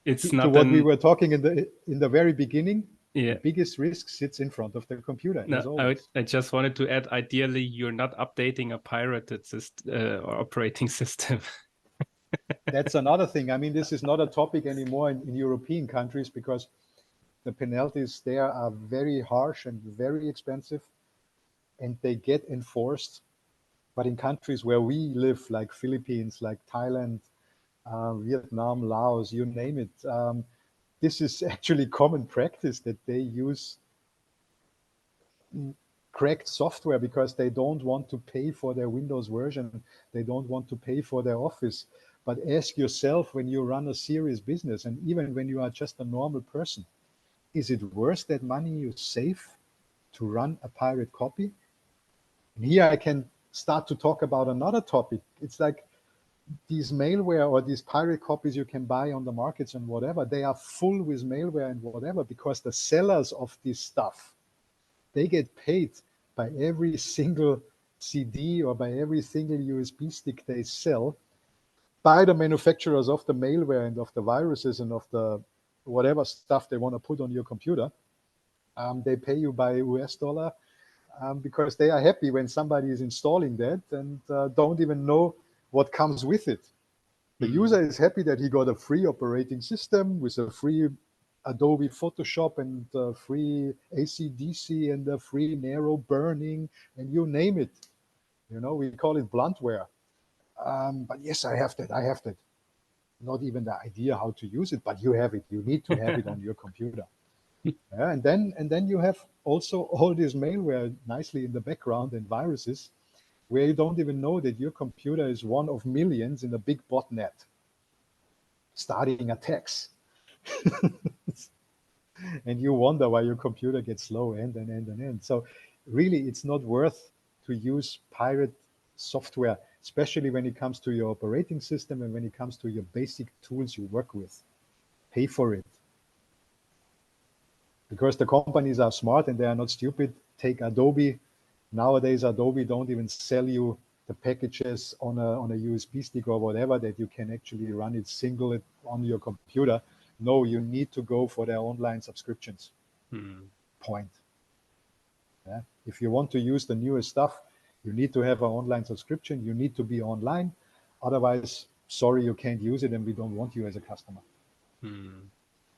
it's to not what we were talking in the very beginning. Yeah. The biggest risk sits in front of the computer. No, as always. I just wanted to add, ideally, you're not updating a pirated or operating system. That's another thing. I mean, this is not a topic anymore in European countries, because the penalties there are very harsh and very expensive, and they get enforced. But in countries where we live, like Philippines, like Thailand, Vietnam, Laos, you name it, this is actually common practice that they use cracked software because they don't want to pay for their Windows version. They don't want to pay for their Office. But ask yourself, when you run a serious business, and even when you are just a normal person, is it worth that money you save to run a pirate copy? And here I can start to talk about another topic. It's like these malware or these pirate copies you can buy on the markets and whatever, they are full with malware and whatever, because the sellers of this stuff, they get paid by every single CD or by every single USB stick they sell, by the manufacturers of the malware and of the viruses and of the whatever stuff they want to put on your computer. They pay you by US dollar, because they are happy when somebody is installing that and don't even know what comes with it. The user is happy that he got a free operating system with a free Adobe Photoshop and free AC/DC and a free narrow burning and you name it. You know, we call it bluntware. But yes, I have that. I have that. Not even the idea how to use it, but you have it. You need to have it on your computer. Yeah, and then you have also all this malware nicely in the background and viruses where you don't even know that your computer is one of millions in a big botnet starting attacks. And you wonder why your computer gets slow and. So really, it's not worth to use pirate software, especially when it comes to your operating system and when it comes to your basic tools you work with. Pay for it. Because the companies are smart and they are not stupid. Take Adobe. Nowadays, Adobe don't even sell you the packages on a USB stick or whatever that you can actually run it single on your computer. No, you need to go for their online subscriptions. Point. Yeah? If you want to use the newest stuff, you need to have an online subscription. You need to be online. Otherwise, sorry, you can't use it and we don't want you as a customer.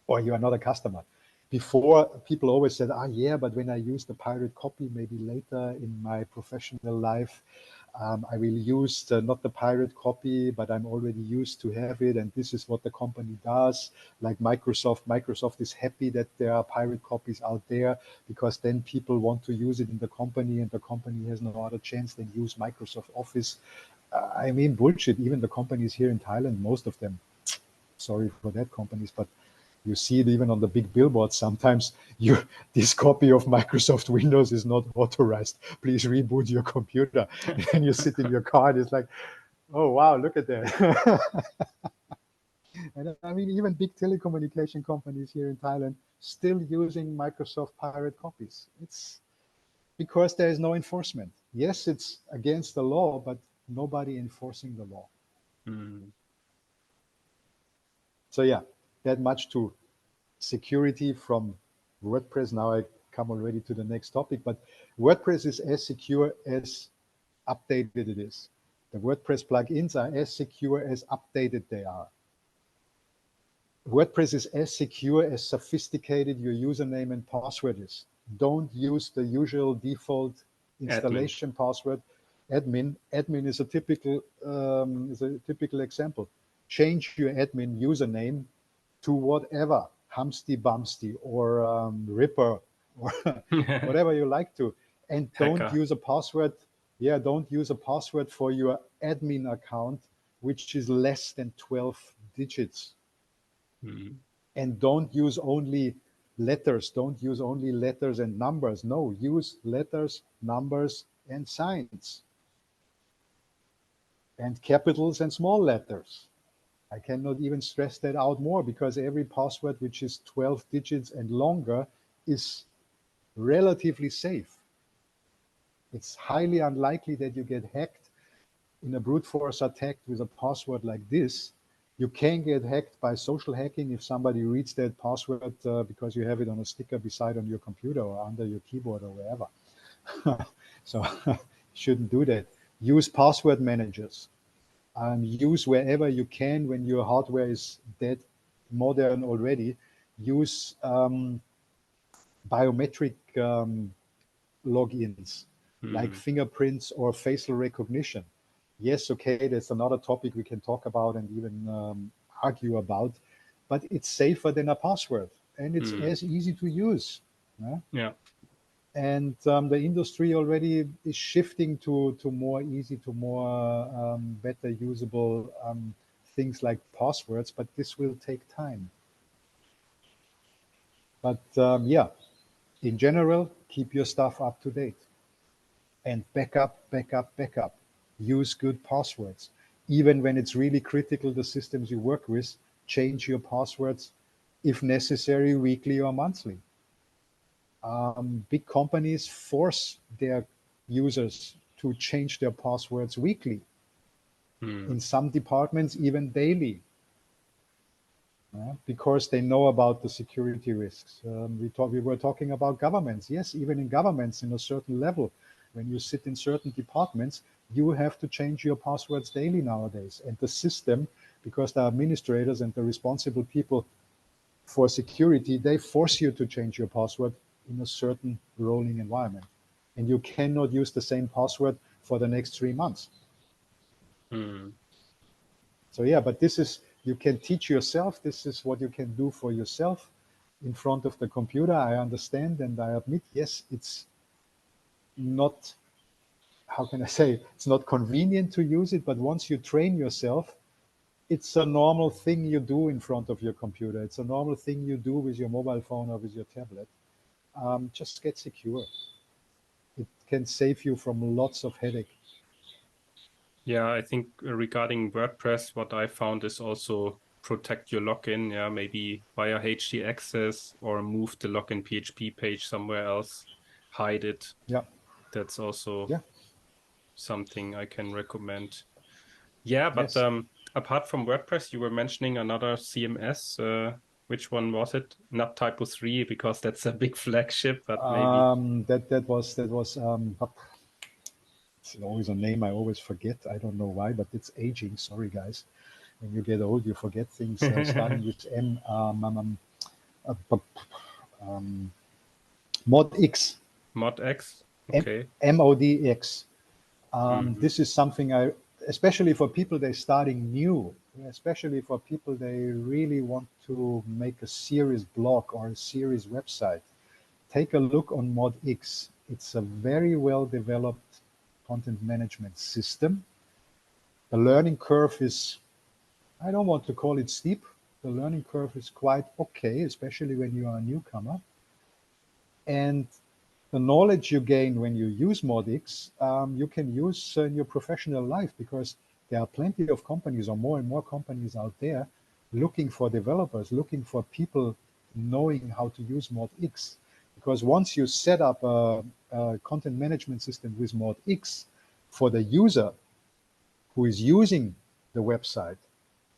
Or you are not a customer. Before, people always said, yeah, but when I use the pirate copy, maybe later in my professional life, I will use not the pirate copy, but I'm already used to have it. And this is what the company does. Like Microsoft. Microsoft is happy that there are pirate copies out there because then people want to use it in the company and the company has no other chance than use Microsoft Office. I mean, bullshit. Even the companies here in Thailand, most of them, sorry for that companies, but you see it even on the big billboards. Sometimes this copy of Microsoft Windows is not authorized. Please reboot your computer. And then you sit in your car and it's like, oh, wow, look at that. And I mean, even big telecommunication companies here in Thailand still using Microsoft pirate copies. It's because there is no enforcement. Yes, it's against the law, but nobody enforcing the law. So yeah, that much to security from WordPress. Now I come already to the next topic, but WordPress is as secure as updated it is. The WordPress plugins are as secure as updated they are. WordPress is as secure as sophisticated your username and password is. Don't use the usual default installation password. Admin is a typical example. Change your admin username to whatever, Humsty Bumsty or Ripper or whatever you like to. And don't use a password. Yeah, don't use a password for your admin account, which is less than 12 digits. And don't use only letters. Don't use only letters and numbers. No, use letters, numbers, and signs. And capitals and small letters. I cannot even stress that out more because every password which is 12 digits and longer is relatively safe. It's highly unlikely that you get hacked in a brute force attack with a password like this. You can get hacked by social hacking if somebody reads that password because you have it on a sticker beside on your computer or under your keyboard or wherever. So shouldn't do that. Use password managers. Use wherever you can when your hardware is that modern already. Use biometric logins like fingerprints or facial recognition. Yes, okay, that's another topic we can talk about and even argue about, but it's safer than a password and it's as easy to use. Yeah. And the industry already is shifting to more easy, to more better usable things like passwords, but this will take time. But yeah, in general, keep your stuff up to date and backup. Use good passwords. Even when it's really critical, the systems you work with, change your passwords if necessary, weekly or monthly. Big companies force their users to change their passwords weekly. In some departments, even daily, because they know about the security risks. We were talking about governments. Yes, even in governments, in a certain level, when you sit in certain departments, you have to change your passwords daily nowadays. And the system, because the administrators and the responsible people for security, they force you to change your password in a certain rolling environment. And you cannot use the same password for the next 3 months. So yeah, but this is, you can teach yourself. This is what you can do for yourself in front of the computer. I understand and I admit, yes, it's not, how can I say, it's not convenient to use it, but once you train yourself, it's a normal thing you do in front of your computer. It's a normal thing you do with your mobile phone or with your tablet. Just get secure. It can save you from lots of headache. Yeah, I think regarding WordPress, what I found is also protect your login. Yeah, maybe via HT access or move the login PHP page somewhere else, hide it. Yeah. That's also Yeah. something I can recommend. Yeah, but Yes. apart from WordPress, you were mentioning another CMS. Which one was it? Not Typo 3, because that's a big flagship, but maybe That was it's always a name I always forget. I don't know why, but it's aging. Sorry, guys. When you get old, you forget things. Starting with M, uh, ModX, ModX. M, Okay. MODX. Hmm. This is something I, especially for people they're starting new, especially for people they really want to make a serious blog or a serious website. Take a look on ModX. It's a very well developed content management system. The learning curve is, I don't want to call it steep. The learning curve is quite okay, especially when you are a newcomer. And the knowledge you gain when you use ModX, you can use in your professional life, because there are plenty of companies, or more and more companies out there, looking for developers, looking for people knowing how to use ModX. Because once you set up a content management system with ModX, for the user who is using the website,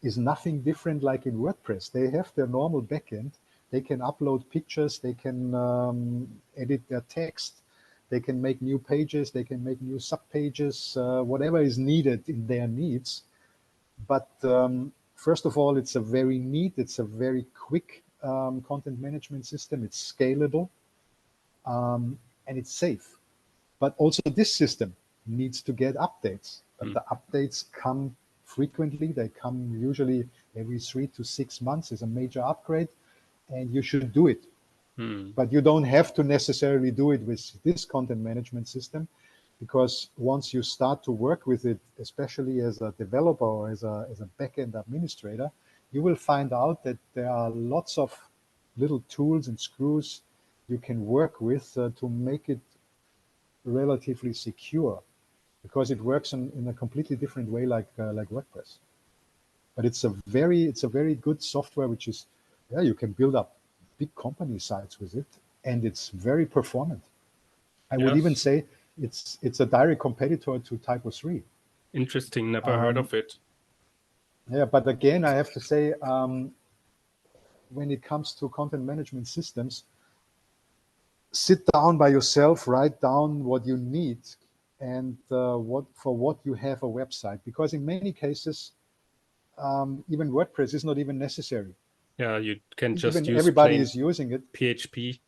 is nothing different like in WordPress. They have their normal backend. They can upload pictures. They can edit their text. They can make new pages. They can make new subpages, whatever is needed in their needs. But first of all, it's a very neat, it's a very quick content management system. It's scalable, and it's safe. But also this system needs to get updates. But the updates come frequently. They come usually every 3 to 6 months is a major upgrade, and you should do it. But you don't have to necessarily do it with this content management system, because once you start to work with it, especially as a developer or as a backend administrator, you will find out that there are lots of little tools and screws you can work with to make it relatively secure, because it works in a completely different way, like WordPress. But it's a very good software, which is, yeah, you can build up big company sites with it, and it's very performant. I would even Yes. say it's a direct competitor to Typo 3. Interesting. Never heard Um, of it. yeah, but again, I have to say, when it comes to content management systems, sit down by yourself, write down what you need, and what you have a website. Because in many cases, even WordPress is not even necessary. Yeah, you can just Even use everybody plain is using it. PHP.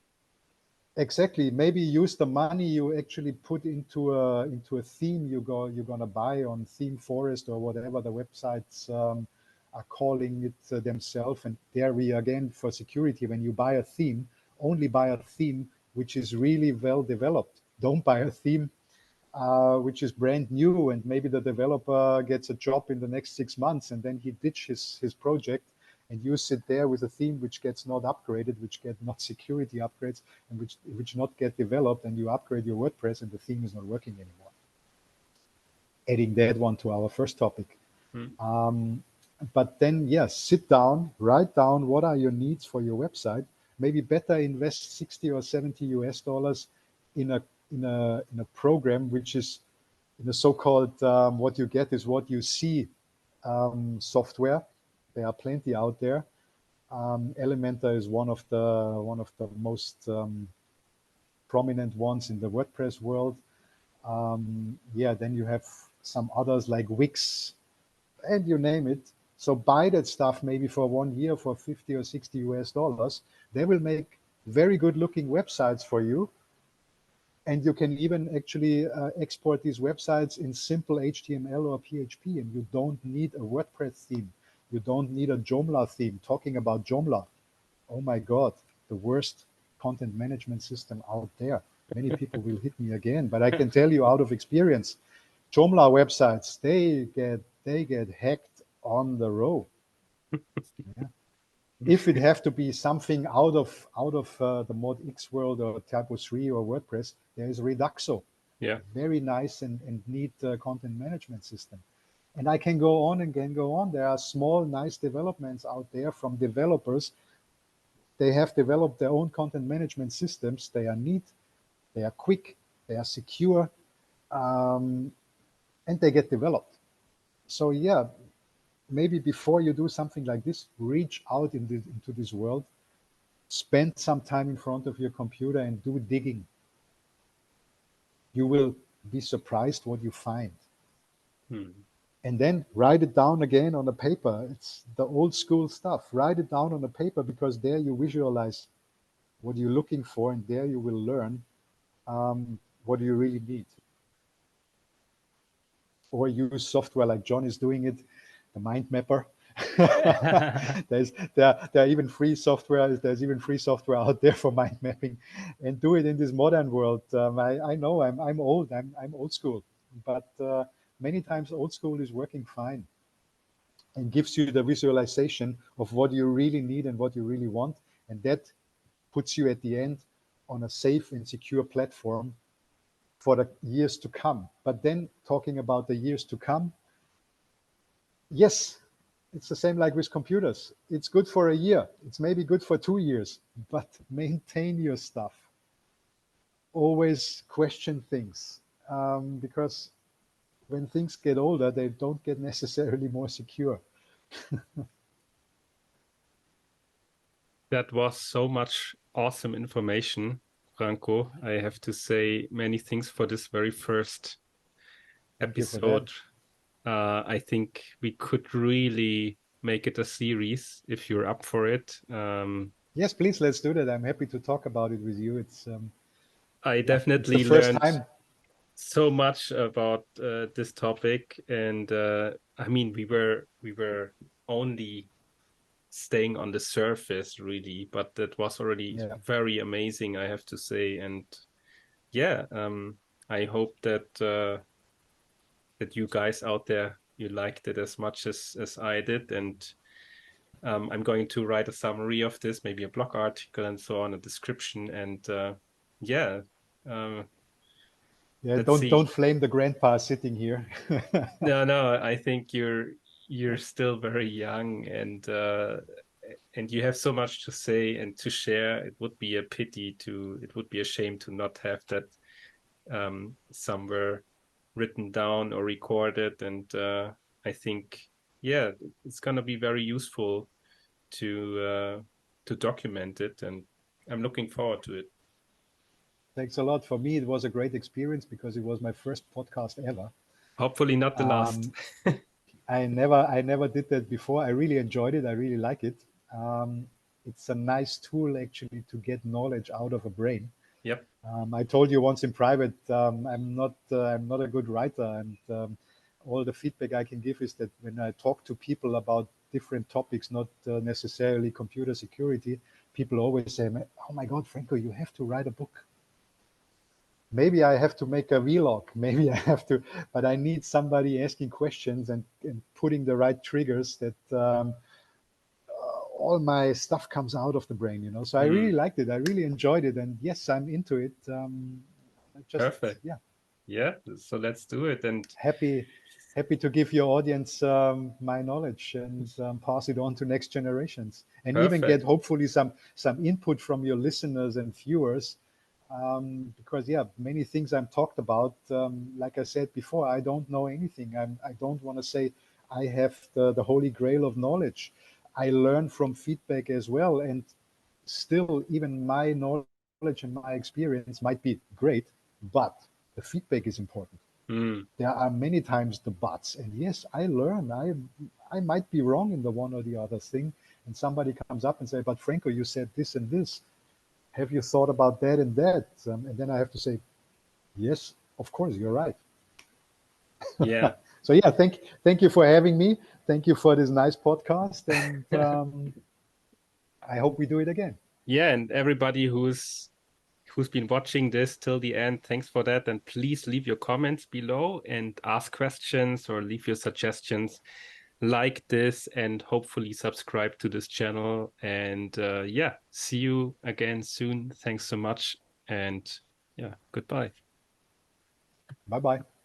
Exactly. Maybe use the money you actually put into a theme you're gonna buy on Theme Forest or whatever the websites are calling it themselves. And there we again, for security, when you buy a theme, only buy a theme which is really well developed. Don't buy a theme which is brand new, and maybe the developer gets a job in the next 6 months, and then he ditches his project, and you sit there with a theme which gets not upgraded, which get not security upgrades, and which not get developed, and you upgrade your WordPress and the theme is not working anymore. Adding that one to our first topic. But then, yes, sit down, write down what are your needs for your website. Maybe better invest 60 or 70 US dollars in a program which is in the so-called what you get is what you see software. There are plenty out there. Elementor is one of the most prominent ones in the WordPress world. Yeah, then you have some others like Wix, and you name it. So buy that stuff maybe for 1 year for 50 or 60 US dollars. They will make very good looking websites for you. And you can even actually export these websites in simple HTML or PHP, and you don't need a WordPress theme. You don't need a Joomla theme. Talking about Joomla, oh my God, the worst content management system out there. Many people will hit me again, but I can tell you out of experience, Joomla websites, they get hacked on the row. Yeah. If it have to be something out of the Mod X world or Typo 3 or WordPress, there is Reduxo, Yeah. very nice and neat content management system. And I can go on and can go on. There are small, nice developments out there from developers. They have developed their own content management systems. They are neat, they are quick, they are secure, um, and they get developed. So yeah, maybe before you do something like this, reach out into this world, spend some time in front of your computer and do digging. You will be surprised what you find. Hmm. And then write it down again on a paper. It's the old school stuff. Write it down on a paper because there you visualize what you're looking for, and there you will learn what you really need. Or use software like John is doing it, the mind mapper. There are even free software. There's even free software out there for mind mapping, and do it in this modern world. I know I'm old. I'm old school, but many times old school is working fine and gives you the visualization of what you really need and what you really want, and that puts you at the end on a safe and secure platform for the years to come. But then talking about the years to come, yes, it's the same like with computers. It's good for a year. It's maybe good for 2 years, but maintain your stuff. Always question things because when things get older, they don't get necessarily more secure. That was so much awesome information, Franco. I have to say many thanks for this very first Thank you for that. episode. I think we could really make it a series if you're up for it. Yes, please, let's do that. I'm happy to talk about it with you. I Yeah, it's the definitely first learned time. so much about this topic, and I mean, we were only staying on the surface, really, but that was already Yeah, very amazing, I have to say. And yeah, I hope that you guys out there you liked it as much as I did, and I'm going to write a summary of this, maybe a blog article and so on, a description, and yeah, um, yeah. let's Don't see. flame the grandpa sitting here. No, no, I think you're still very young, and you have so much to say and to share. It would be a shame to not have that somewhere written down or recorded. And I think, yeah, it's gonna be very useful to document it, and I'm looking forward to it. Thanks a lot. For me, it was a great experience because it was my first podcast ever. Hopefully not the last. Um, I never did that before. I really enjoyed it. I really like it. Um, it's a nice tool actually to get knowledge out of a brain. Yep. I told you once in private, I'm not a good writer, and all the feedback I can give is that when I talk to people about different topics, not necessarily computer security, people always say, "Oh my God, Franco, you have to write a book." Maybe I have to make a vlog. Maybe I have to, but I need somebody asking questions and putting the right triggers that all my stuff comes out of the brain. So I really Mm, liked it. I really enjoyed it. And yes, I'm into it. I just, perfect. yeah, Yeah. So let's do it. And happy, happy to give your audience my knowledge and pass it on to next generations and even get perfect. hopefully some input from your listeners and viewers. Because yeah, many things I'm talked about. Like I said before, I don't know anything. I don't want to say I have the holy grail of knowledge. I learn from feedback as well, and still, even my knowledge and my experience might be great, but the feedback is important. Mm. There are many times the buts. And yes, I learn. I might be wrong in the one or the other thing. And somebody comes up and say, but Franco, you said this and this. Have you thought about that and that? And then I have to say, yes, of course, you're right. Yeah. So yeah, thank you for having me. Thank you for this nice podcast, and I hope we do it again. Yeah, and everybody who's been watching this till the end, thanks for that. And please leave your comments below and ask questions or leave your suggestions, like this, and hopefully subscribe to this channel. And yeah, see you again soon. Thanks so much. And yeah, goodbye. Bye bye.